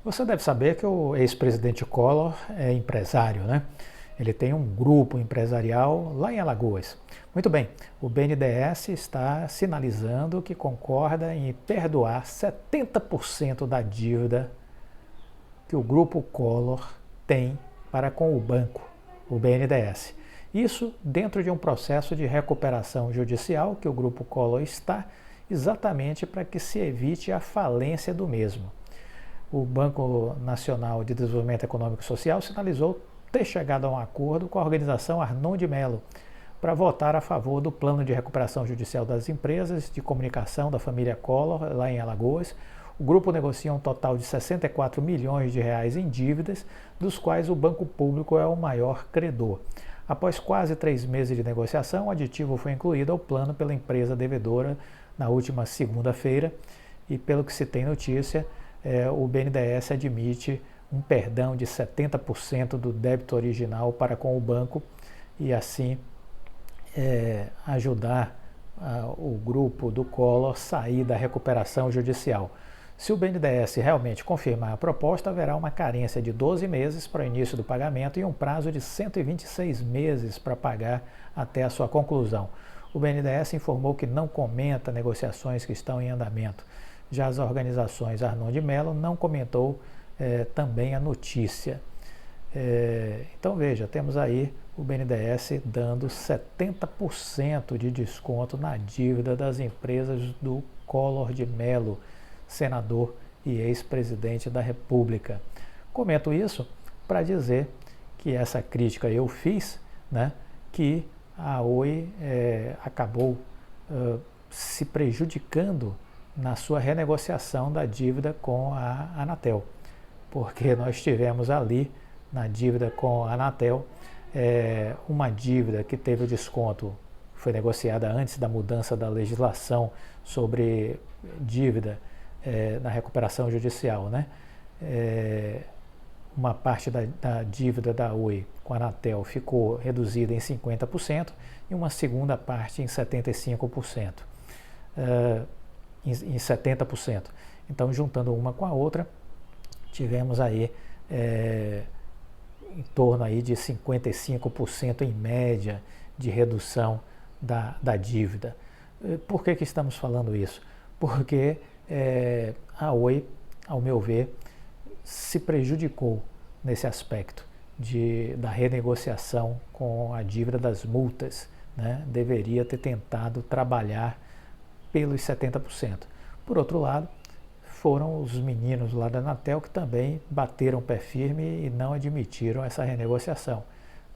Você deve saber que o ex-presidente Collor é empresário, né? Ele tem um grupo empresarial lá em Alagoas. Muito bem, o BNDES está sinalizando que concorda em perdoar 70% da dívida que o grupo Collor tem para com o banco, o BNDES. Isso dentro de um processo de recuperação judicial que o grupo Collor está, exatamente para que se evite a falência do mesmo. O Banco Nacional de Desenvolvimento Econômico e Social sinalizou ter chegado a um acordo com a organização Arnon de Mello para votar a favor do plano de recuperação judicial das empresas de comunicação da família Collor, lá em Alagoas. O grupo negocia um total de 64 milhões de reais em dívidas, dos quais o Banco Público é o maior credor. Após quase 3 meses de negociação, o aditivo foi incluído ao plano pela empresa devedora na última segunda-feira e, pelo que se tem notícia, o BNDES admite um perdão de 70% do débito original para com o banco e assim ajudar o grupo do Collor a sair da recuperação judicial. Se o BNDES realmente confirmar a proposta, haverá uma carência de 12 meses para o início do pagamento e um prazo de 126 meses para pagar até a sua conclusão. O BNDES informou que não comenta negociações que estão em andamento. Já as organizações Arnon de Mello não comentou também a notícia. Então veja, temos aí o BNDES dando 70% de desconto na dívida das empresas do Collor de Mello, senador e ex-presidente da República. Comento isso para dizer que essa crítica eu fiz, né, que a Oi acabou se prejudicando na sua renegociação da dívida com a Anatel, porque nós tivemos ali, na dívida com a Anatel, uma dívida que teve o desconto, foi negociada antes da mudança da legislação sobre dívida na recuperação judicial, né? Uma parte da dívida da Oi com a Anatel ficou reduzida em 50% e uma segunda parte em 75%. Em 70%. Então, juntando uma com a outra, tivemos aí em torno aí de 55% em média de redução da dívida. Por que estamos falando isso? Porque a Oi, ao meu ver, se prejudicou nesse aspecto da renegociação com a dívida das multas, né? Deveria ter tentado trabalhar pelos 70%. Por outro lado, foram os meninos lá da Anatel que também bateram o pé firme e não admitiram essa renegociação,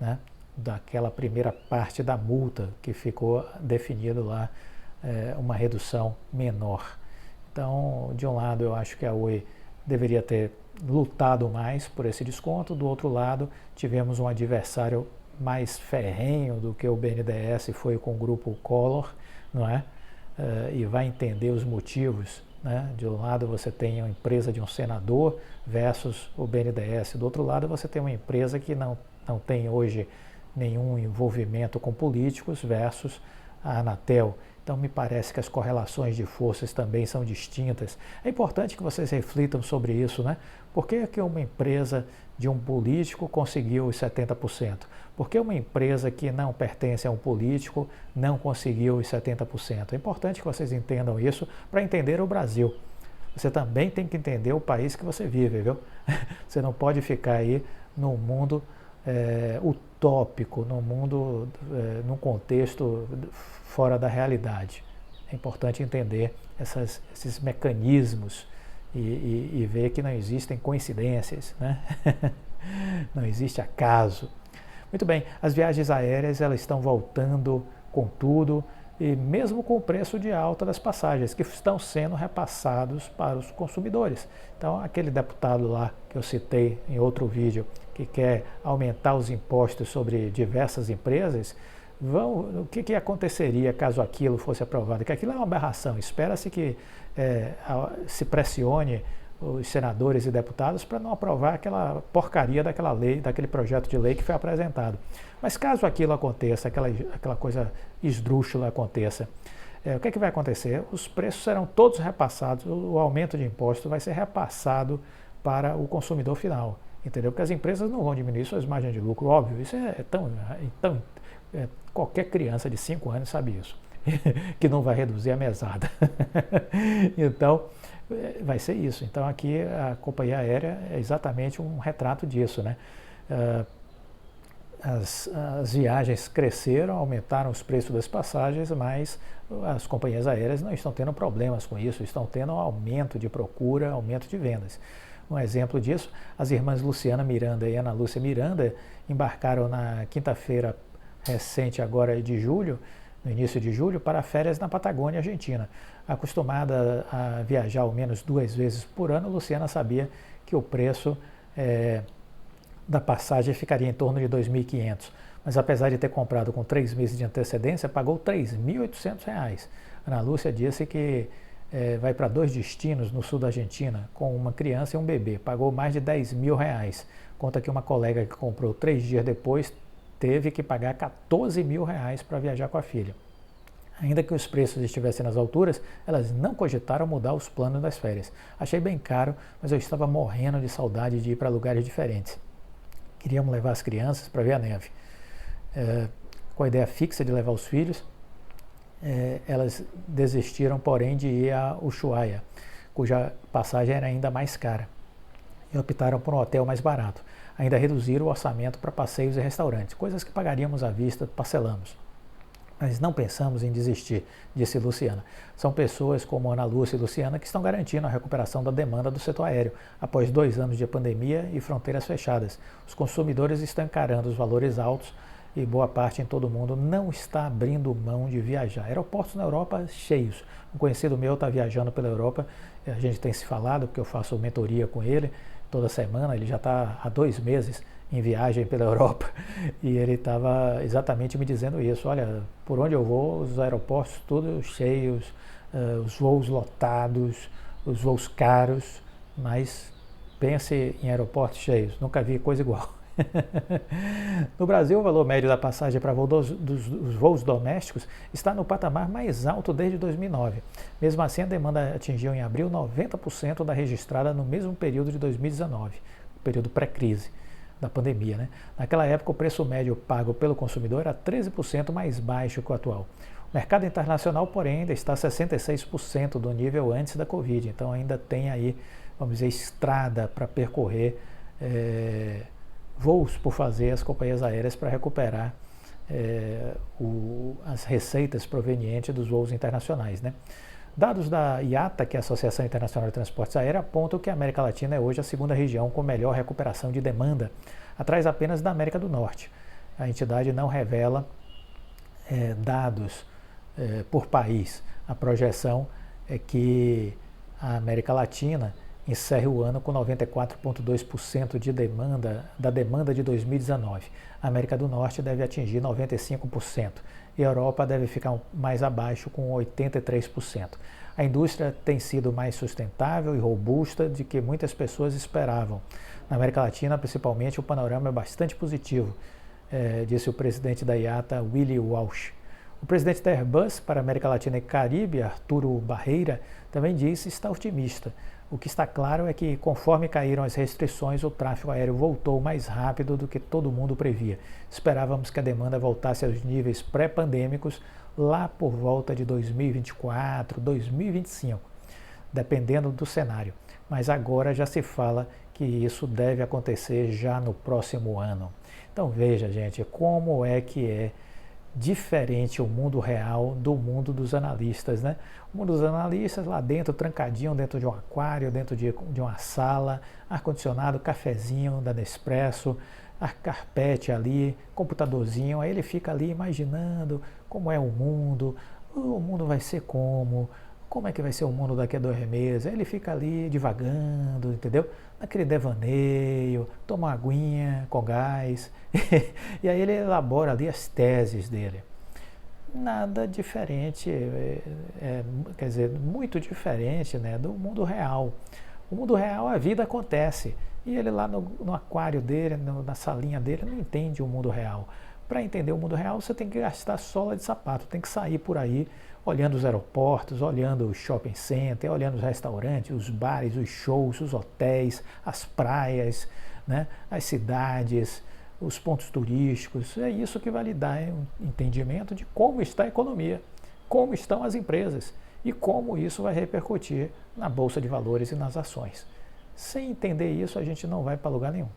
né? Daquela primeira parte da multa que ficou definido lá uma redução menor. Então, de um lado, eu acho que a Oi deveria ter lutado mais por esse desconto, do outro lado, tivemos um adversário mais ferrenho do que o BNDES foi com o grupo Collor, não é? E vai entender os motivos, né? De um lado você tem uma empresa de um senador versus o BNDES, do outro lado você tem uma empresa que não tem hoje nenhum envolvimento com políticos versus a Anatel. Então me parece que as correlações de forças também são distintas. É importante que vocês reflitam sobre isso, né? Por que uma empresa de um político conseguiu os 70%? Por que uma empresa que não pertence a um político não conseguiu os 70%? É importante que vocês entendam isso para entender o Brasil. Você também tem que entender o país que você vive, viu? Você não pode ficar aí num mundo utópico, num contexto fora da realidade. É importante entender esses mecanismos e ver que não existem coincidências, né? Não existe acaso. Muito bem, as viagens aéreas elas estão voltando com tudo e mesmo com o preço de alta das passagens que estão sendo repassados para os consumidores. Então, aquele deputado lá que eu citei em outro vídeo que quer aumentar os impostos sobre diversas empresas, o que aconteceria caso aquilo fosse aprovado? Que aquilo é uma aberração. Espera-se que se pressione os senadores e deputados para não aprovar aquela porcaria daquela lei, daquele projeto de lei que foi apresentado. Mas caso aquilo aconteça, aquela coisa esdrúxula aconteça, o que vai acontecer? Os preços serão todos repassados, o aumento de imposto vai ser repassado para o consumidor final, entendeu? Porque as empresas não vão diminuir suas margens de lucro, óbvio, isso qualquer criança de 5 anos sabe isso, que não vai reduzir a mesada. Então, vai ser isso. Então, aqui a companhia aérea é exatamente um retrato disso, né? As viagens cresceram, aumentaram os preços das passagens, mas as companhias aéreas não estão tendo problemas com isso, estão tendo um aumento de procura, aumento de vendas. Um exemplo disso, as irmãs Luciana Miranda e Ana Lúcia Miranda embarcaram na quinta-feira recente agora de julho, no início de julho, para férias na Patagônia, Argentina. Acostumada a viajar ao menos 2 vezes por ano, Luciana sabia que o preço da passagem ficaria em torno de R$ 2.500, mas apesar de ter comprado com 3 meses de antecedência, pagou R$ 3.800. Ana Lúcia disse que vai para 2 destinos no sul da Argentina, com uma criança e um bebê, pagou mais de R$ 10.000. Conta que uma colega que comprou 3 dias depois teve que pagar R$ 14.000 para viajar com a filha. Ainda que os preços estivessem nas alturas, elas não cogitaram mudar os planos das férias. Achei bem caro, mas eu estava morrendo de saudade de ir para lugares diferentes. Queríamos levar as crianças para ver a neve. Com a ideia fixa de levar os filhos, elas desistiram, porém, de ir a Ushuaia, cuja passagem era ainda mais cara, e optaram por um hotel mais barato. Ainda reduziram o orçamento para passeios e restaurantes, coisas que pagaríamos à vista, parcelamos. Mas não pensamos em desistir, disse Luciana. São pessoas como Ana Lúcia e Luciana que estão garantindo a recuperação da demanda do setor aéreo, após 2 anos de pandemia e fronteiras fechadas. Os consumidores estão encarando os valores altos e boa parte em todo o mundo não está abrindo mão de viajar. Aeroportos na Europa cheios. Um conhecido meu está viajando pela Europa, a gente tem se falado, porque eu faço mentoria com ele toda semana, ele já está há 2 meses em viagem pela Europa, e ele estava exatamente me dizendo isso. Olha, por onde eu vou, os aeroportos todos cheios, os voos lotados, os voos caros, mas pense em aeroportos cheios, nunca vi coisa igual. No Brasil, o valor médio da passagem para dos voos domésticos está no patamar mais alto desde 2009. Mesmo assim, a demanda atingiu em abril 90% da registrada no mesmo período de 2019, período pré-crise da pandemia, né? Naquela época, o preço médio pago pelo consumidor era 13% mais baixo que o atual. O mercado internacional, porém, ainda está 66% do nível antes da Covid, então ainda tem aí, vamos dizer, estrada para percorrer, voos por fazer as companhias aéreas para recuperar as receitas provenientes dos voos internacionais, né? Dados da IATA, que é a Associação Internacional de Transportes Aéreos, apontam que a América Latina é hoje a segunda região com melhor recuperação de demanda, atrás apenas da América do Norte. A entidade não revela dados por país. A projeção é que a América Latina encerre o ano com 94,2% da demanda de 2019. A América do Norte deve atingir 95%. E a Europa deve ficar mais abaixo, com 83%. A indústria tem sido mais sustentável e robusta do que muitas pessoas esperavam. Na América Latina, principalmente, o panorama é bastante positivo, disse o presidente da IATA, Willy Walsh. O presidente da Airbus para a América Latina e Caribe, Arturo Barreira, também disse estar otimista. O que está claro é que, conforme caíram as restrições, o tráfego aéreo voltou mais rápido do que todo mundo previa. Esperávamos que a demanda voltasse aos níveis pré-pandêmicos lá por volta de 2024, 2025, dependendo do cenário. Mas agora já se fala que isso deve acontecer já no próximo ano. Então veja, gente, como é que é diferente o mundo real do mundo dos analistas, né? O mundo dos analistas lá dentro, trancadinho dentro de um aquário, dentro de uma sala, ar-condicionado, cafezinho da Nespresso, carpete ali, computadorzinho, aí ele fica ali imaginando como é o mundo vai ser como é que vai ser o mundo daqui a 2 meses, aí ele fica ali divagando, entendeu? Naquele devaneio, toma uma aguinha com gás, e aí ele elabora ali as teses dele. Nada diferente, quer dizer, muito diferente, né, do mundo real. O mundo real, a vida acontece, e ele lá no aquário dele, na salinha dele, não entende o mundo real. Para entender o mundo real, você tem que gastar sola de sapato, tem que sair por aí olhando os aeroportos, olhando o shopping center, olhando os restaurantes, os bares, os shows, os hotéis, as praias, né, as cidades, os pontos turísticos. É isso que vai lhe dar um entendimento de como está a economia, como estão as empresas e como isso vai repercutir na Bolsa de Valores e nas ações. Sem entender isso, a gente não vai para lugar nenhum.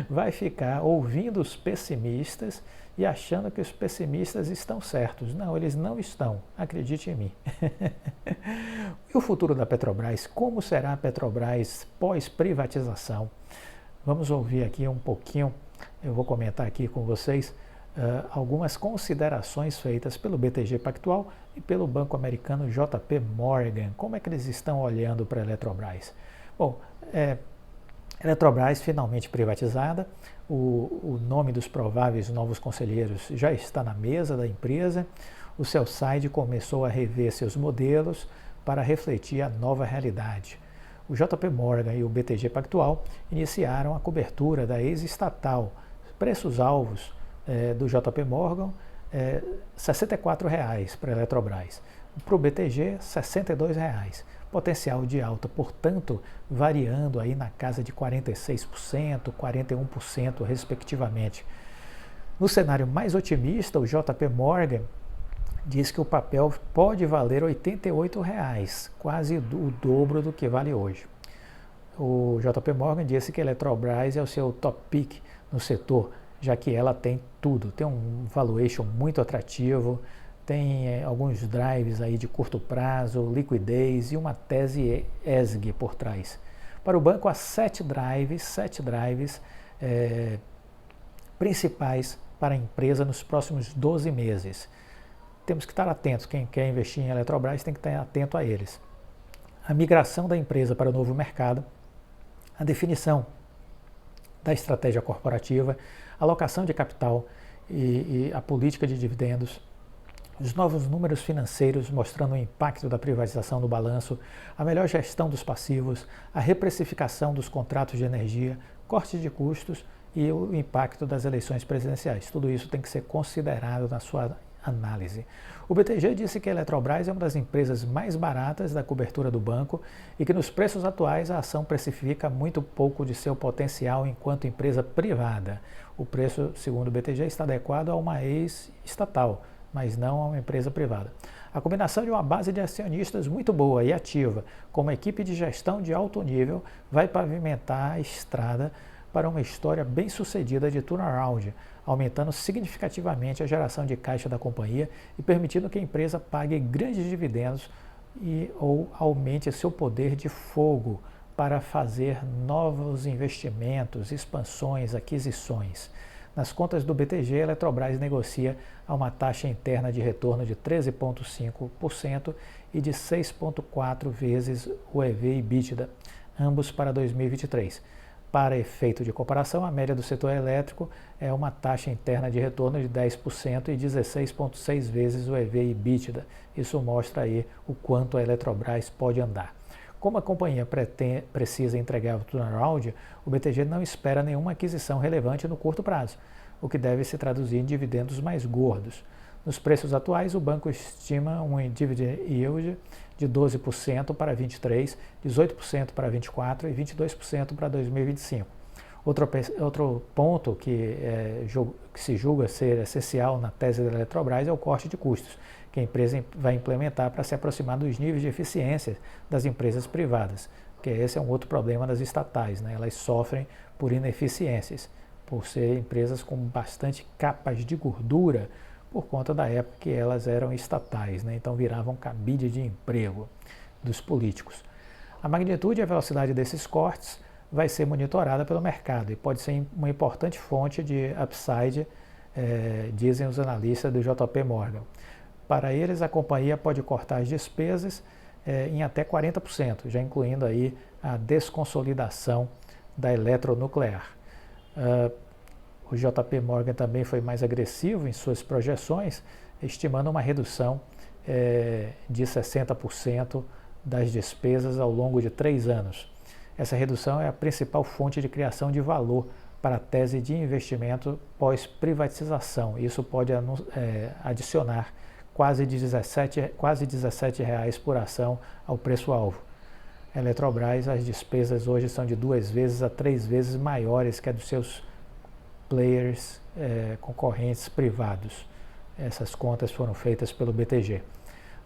Vai ficar ouvindo os pessimistas e achando que os pessimistas estão certos. Não, eles não estão, acredite em mim. E o futuro da Petrobras? Como será a Petrobras pós-privatização? Vamos ouvir aqui um pouquinho, eu vou comentar aqui com vocês algumas considerações feitas pelo BTG Pactual e pelo banco americano JP Morgan. Como é que eles estão olhando para a Eletrobras? Bom, Eletrobras finalmente privatizada, o nome dos prováveis novos conselheiros já está na mesa da empresa, o sell-side começou a rever seus modelos para refletir a nova realidade. O JP Morgan e o BTG Pactual iniciaram a cobertura da ex-estatal. Preços-alvos do JP Morgan, R$ 64,00 para a Eletrobras. Para o BTG, R$ 62,00. Potencial de alta, portanto, variando aí na casa de 46%, 41%, respectivamente. No cenário mais otimista, o JP Morgan diz que o papel pode valer R$ 88,00, quase o dobro do que vale hoje. O JP Morgan disse que a Eletrobras é o seu top pick no setor, já que ela tem tudo, tem um valuation muito atrativo, tem alguns drives aí de curto prazo, liquidez e uma tese ESG por trás. Para o banco, há sete drives principais para a empresa nos próximos 12 meses. Temos que estar atentos, quem quer investir em Eletrobras tem que estar atento a eles. A migração da empresa para o novo mercado, a definição da estratégia corporativa, a alocação de capital e a política de dividendos, os novos números financeiros mostrando o impacto da privatização no balanço, a melhor gestão dos passivos, a reprecificação dos contratos de energia, cortes de custos e o impacto das eleições presidenciais. Tudo isso tem que ser considerado na sua análise. O BTG disse que a Eletrobras é uma das empresas mais baratas da cobertura do banco e que nos preços atuais a ação precifica muito pouco de seu potencial enquanto empresa privada. O preço, segundo o BTG, está adequado a uma ex-estatal, mas não a uma empresa privada. A combinação de uma base de acionistas muito boa e ativa, com uma equipe de gestão de alto nível, vai pavimentar a estrada para uma história bem-sucedida de turnaround, aumentando significativamente a geração de caixa da companhia e permitindo que a empresa pague grandes dividendos ou aumente seu poder de fogo para fazer novos investimentos, expansões, aquisições. Nas contas do BTG, a Eletrobras negocia a uma taxa interna de retorno de 13,5% e de 6,4 vezes o EV/EBITDA, ambos para 2023. Para efeito de comparação, a média do setor elétrico é uma taxa interna de retorno de 10% e 16,6 vezes o EV/EBITDA. Isso mostra aí o quanto a Eletrobras pode andar. Como a companhia precisa entregar o turnaround, o BTG não espera nenhuma aquisição relevante no curto prazo, o que deve se traduzir em dividendos mais gordos. Nos preços atuais, o banco estima um dividend yield de 12% para 23%, 18% para 24% e 22% para 2025. Outro ponto que se julga ser essencial na tese da Eletrobras é o corte de custos, que a empresa vai implementar para se aproximar dos níveis de eficiência das empresas privadas, porque esse é um outro problema das estatais, né? Elas sofrem por ineficiências, por ser empresas com bastante capas de gordura, por conta da época que elas eram estatais, né? Então viravam cabide de emprego dos políticos. A magnitude e a velocidade desses cortes vai ser monitorada pelo mercado e pode ser uma importante fonte de upside, dizem os analistas do JP Morgan. Para eles, a companhia pode cortar as despesas em até 40%, já incluindo aí a desconsolidação da eletronuclear. O JP Morgan também foi mais agressivo em suas projeções, estimando uma redução de 60% das despesas ao longo de 3 anos. Essa redução é a principal fonte de criação de valor para a tese de investimento pós-privatização. Isso pode adicionar quase 17 reais por ação ao preço-alvo. A Eletrobras, as despesas hoje são de 2 vezes a 3 vezes maiores que a dos seus players concorrentes privados. Essas contas foram feitas pelo BTG.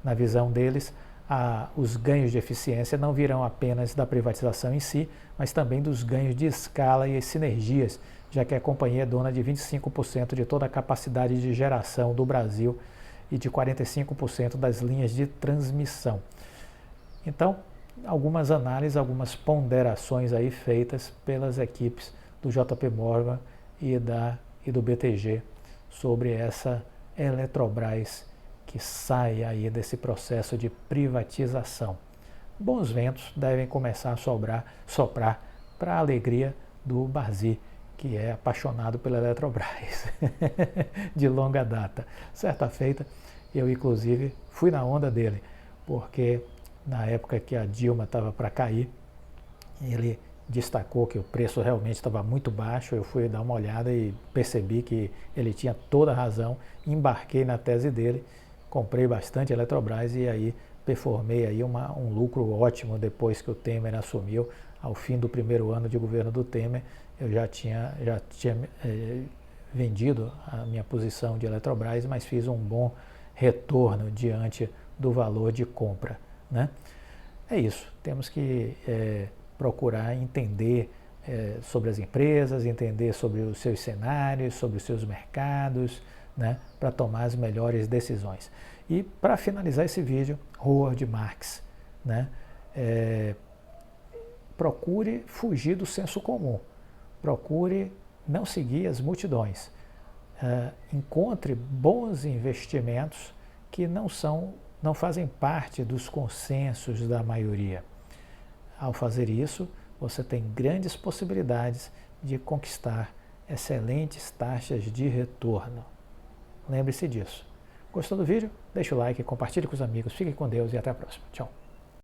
Na visão deles, os ganhos de eficiência não virão apenas da privatização em si, mas também dos ganhos de escala e sinergias, já que a companhia é dona de 25% de toda a capacidade de geração do Brasil e de 45% das linhas de transmissão. Então, algumas análises, algumas ponderações aí feitas pelas equipes do JP Morgan e do BTG sobre essa Eletrobras que sai aí desse processo de privatização. Bons ventos devem começar a soprar para a alegria do Barzi, que é apaixonado pela Eletrobras de longa data. Certa feita, eu inclusive fui na onda dele, porque na época que a Dilma estava para cair, ele destacou que o preço realmente estava muito baixo. Eu fui dar uma olhada e percebi que ele tinha toda a razão, embarquei na tese dele, comprei bastante Eletrobras e aí performei aí um lucro ótimo depois que o Temer assumiu. Ao fim do primeiro ano de governo do Temer, eu já tinha vendido a minha posição de Eletrobras, mas fiz um bom retorno diante do valor de compra, né? É isso, temos que procurar entender sobre as empresas, entender sobre os seus cenários, sobre os seus mercados, né, para tomar as melhores decisões. E para finalizar esse vídeo, Howard Marks, né, procure fugir do senso comum, procure não seguir as multidões, encontre bons investimentos que não fazem parte dos consensos da maioria. Ao fazer isso, você tem grandes possibilidades de conquistar excelentes taxas de retorno. Lembre-se disso. Gostou do vídeo? Deixa o like, compartilhe com os amigos, fique com Deus e até a próxima. Tchau.